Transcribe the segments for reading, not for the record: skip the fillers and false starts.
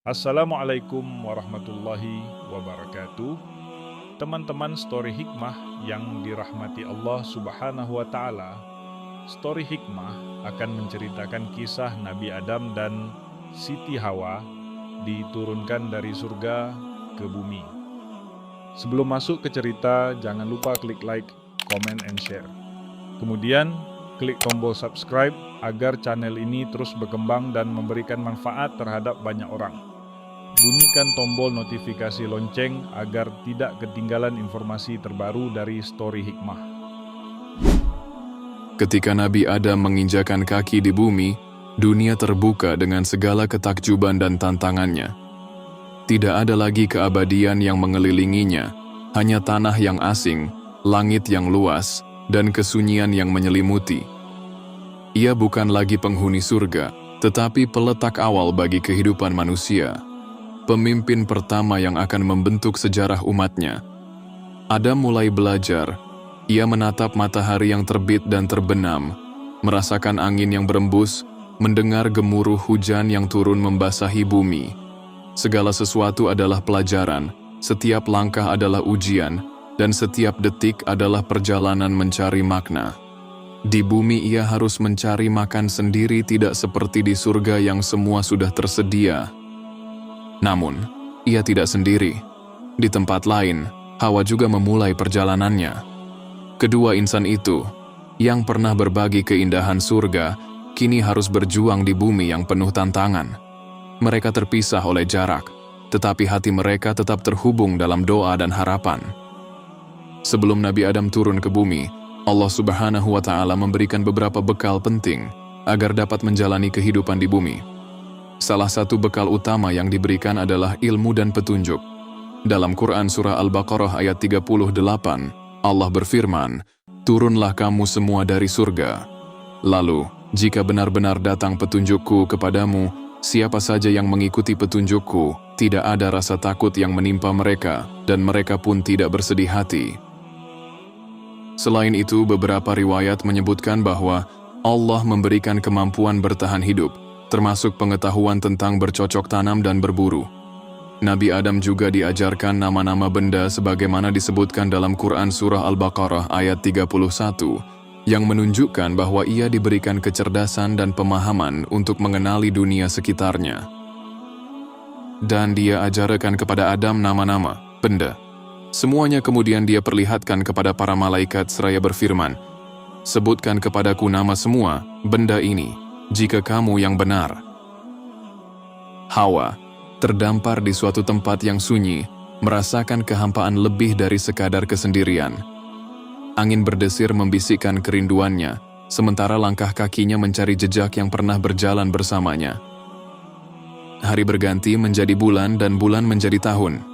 Assalamualaikum warahmatullahi wabarakatuh. Teman-teman Story Hikmah yang dirahmati Allah Subhanahu wa Ta'ala, Story Hikmah akan menceritakan kisah Nabi Adam dan Siti Hawa diturunkan dari surga ke bumi. Sebelum masuk ke cerita, jangan lupa klik like, comment, and share. Kemudian, klik tombol subscribe agar channel ini terus berkembang dan memberikan manfaat terhadap banyak orang. Bunyikan tombol notifikasi lonceng agar tidak ketinggalan informasi terbaru dari Story Hikmah. Ketika Nabi Adam menginjakan kaki di bumi, dunia terbuka dengan segala ketakjuban dan tantangannya. Tidak ada lagi keabadian yang mengelilinginya, hanya tanah yang asing, langit yang luas, dan kesunyian yang menyelimuti. Ia bukan lagi penghuni surga, tetapi peletak awal bagi kehidupan manusia. Pemimpin pertama yang akan membentuk sejarah umatnya. Adam mulai belajar. Ia menatap matahari yang terbit dan terbenam, merasakan angin yang berembus, mendengar gemuruh hujan yang turun membasahi bumi. Segala sesuatu adalah pelajaran, setiap langkah adalah ujian, dan setiap detik adalah perjalanan mencari makna. Di bumi ia harus mencari makan sendiri, tidak seperti di surga yang semua sudah tersedia. Namun, ia tidak sendiri. Di tempat lain, Hawa juga memulai perjalanannya. Kedua insan itu, yang pernah berbagi keindahan surga, kini harus berjuang di bumi yang penuh tantangan. Mereka terpisah oleh jarak, tetapi hati mereka tetap terhubung dalam doa dan harapan. Sebelum Nabi Adam turun ke bumi, Allah Subhanahu wa Ta'ala memberikan beberapa bekal penting agar dapat menjalani kehidupan di bumi. Salah satu bekal utama yang diberikan adalah ilmu dan petunjuk. Dalam Quran Surah Al-Baqarah ayat 38, Allah berfirman, "Turunlah kamu semua dari surga. Lalu, jika benar-benar datang petunjukku kepadamu, siapa saja yang mengikuti petunjukku, tidak ada rasa takut yang menimpa mereka, dan mereka pun tidak bersedih hati." Selain itu, beberapa riwayat menyebutkan bahwa Allah memberikan kemampuan bertahan hidup, termasuk pengetahuan tentang bercocok tanam dan berburu. Nabi Adam juga diajarkan nama-nama benda sebagaimana disebutkan dalam Quran Surah Al-Baqarah ayat 31, yang menunjukkan bahwa ia diberikan kecerdasan dan pemahaman untuk mengenali dunia sekitarnya. Dan dia ajarkan kepada Adam nama-nama benda. Semuanya kemudian dia perlihatkan kepada para malaikat seraya berfirman, "Sebutkan kepadaku nama semua benda ini, jika kamu yang benar." Hawa terdampar di suatu tempat yang sunyi, merasakan kehampaan lebih dari sekadar kesendirian. Angin berdesir membisikkan kerinduannya, sementara langkah kakinya mencari jejak yang pernah berjalan bersamanya. Hari berganti menjadi bulan dan bulan menjadi tahun.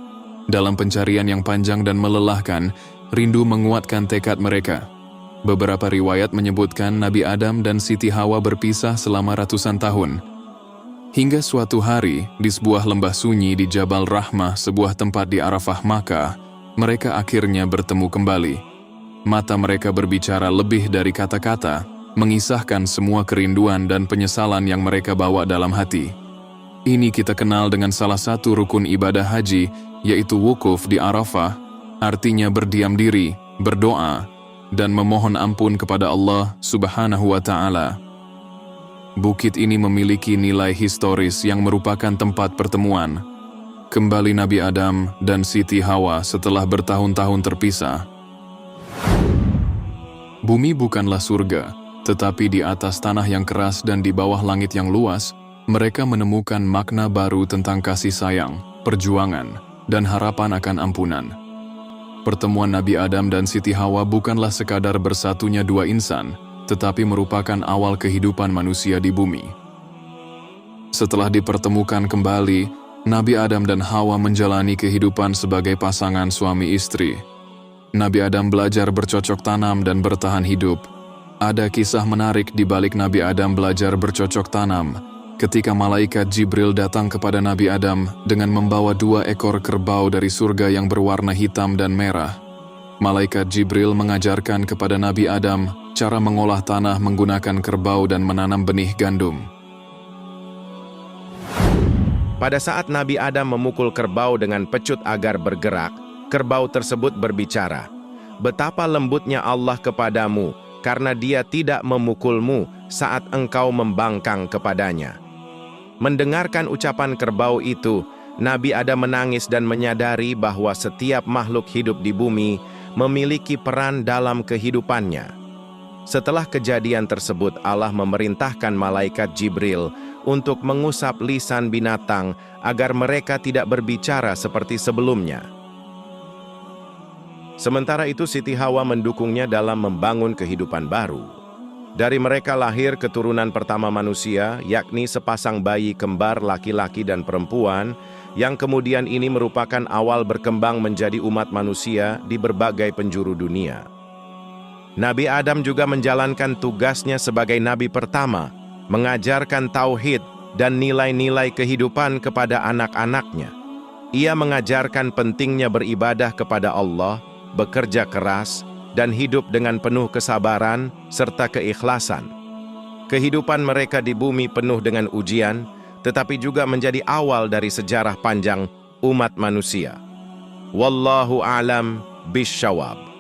Dalam pencarian yang panjang dan melelahkan, rindu menguatkan tekad mereka. Beberapa riwayat menyebutkan Nabi Adam dan Siti Hawa berpisah selama ratusan tahun. Hingga suatu hari, di sebuah lembah sunyi di Jabal Rahmah, sebuah tempat di Arafah Makkah, mereka akhirnya bertemu kembali. Mata mereka berbicara lebih dari kata-kata, mengisahkan semua kerinduan dan penyesalan yang mereka bawa dalam hati. Ini kita kenal dengan salah satu rukun ibadah haji, yaitu wukuf di Arafah, artinya berdiam diri, berdoa, dan memohon ampun kepada Allah Subhanahu wa Ta'ala. Bukit ini memiliki nilai historis yang merupakan tempat pertemuan. Kembali Nabi Adam dan Siti Hawa setelah bertahun-tahun terpisah. Bumi bukanlah surga, tetapi di atas tanah yang keras dan di bawah langit yang luas, mereka menemukan makna baru tentang kasih sayang, perjuangan, dan harapan akan ampunan. Pertemuan Nabi Adam dan Siti Hawa bukanlah sekadar bersatunya dua insan, tetapi merupakan awal kehidupan manusia di bumi. Setelah dipertemukan kembali, Nabi Adam dan Hawa menjalani kehidupan sebagai pasangan suami istri. Nabi Adam belajar bercocok tanam dan bertahan hidup. Ada kisah menarik di balik Nabi Adam belajar bercocok tanam, ketika malaikat Jibril datang kepada Nabi Adam dengan membawa 2 ekor kerbau dari surga yang berwarna hitam dan merah. Malaikat Jibril mengajarkan kepada Nabi Adam cara mengolah tanah menggunakan kerbau dan menanam benih gandum. Pada saat Nabi Adam memukul kerbau dengan pecut agar bergerak, kerbau tersebut berbicara, "Betapa lembutnya Allah kepadamu, karena Dia tidak memukulmu saat engkau membangkang kepadanya." Mendengarkan ucapan kerbau itu, Nabi Adam menangis dan menyadari bahwa setiap makhluk hidup di bumi memiliki peran dalam kehidupannya. Setelah kejadian tersebut, Allah memerintahkan malaikat Jibril untuk mengusap lisan binatang agar mereka tidak berbicara seperti sebelumnya. Sementara itu, Siti Hawa mendukungnya dalam membangun kehidupan baru. Dari mereka lahir keturunan pertama manusia, yakni sepasang bayi kembar laki-laki dan perempuan, yang kemudian ini merupakan awal berkembang menjadi umat manusia di berbagai penjuru dunia. Nabi Adam juga menjalankan tugasnya sebagai nabi pertama, mengajarkan tauhid dan nilai-nilai kehidupan kepada anak-anaknya. Ia mengajarkan pentingnya beribadah kepada Allah, bekerja keras, dan hidup dengan penuh kesabaran serta keikhlasan. Kehidupan mereka di bumi penuh dengan ujian, tetapi juga menjadi awal dari sejarah panjang umat manusia. Wallahu a'lam bishawab.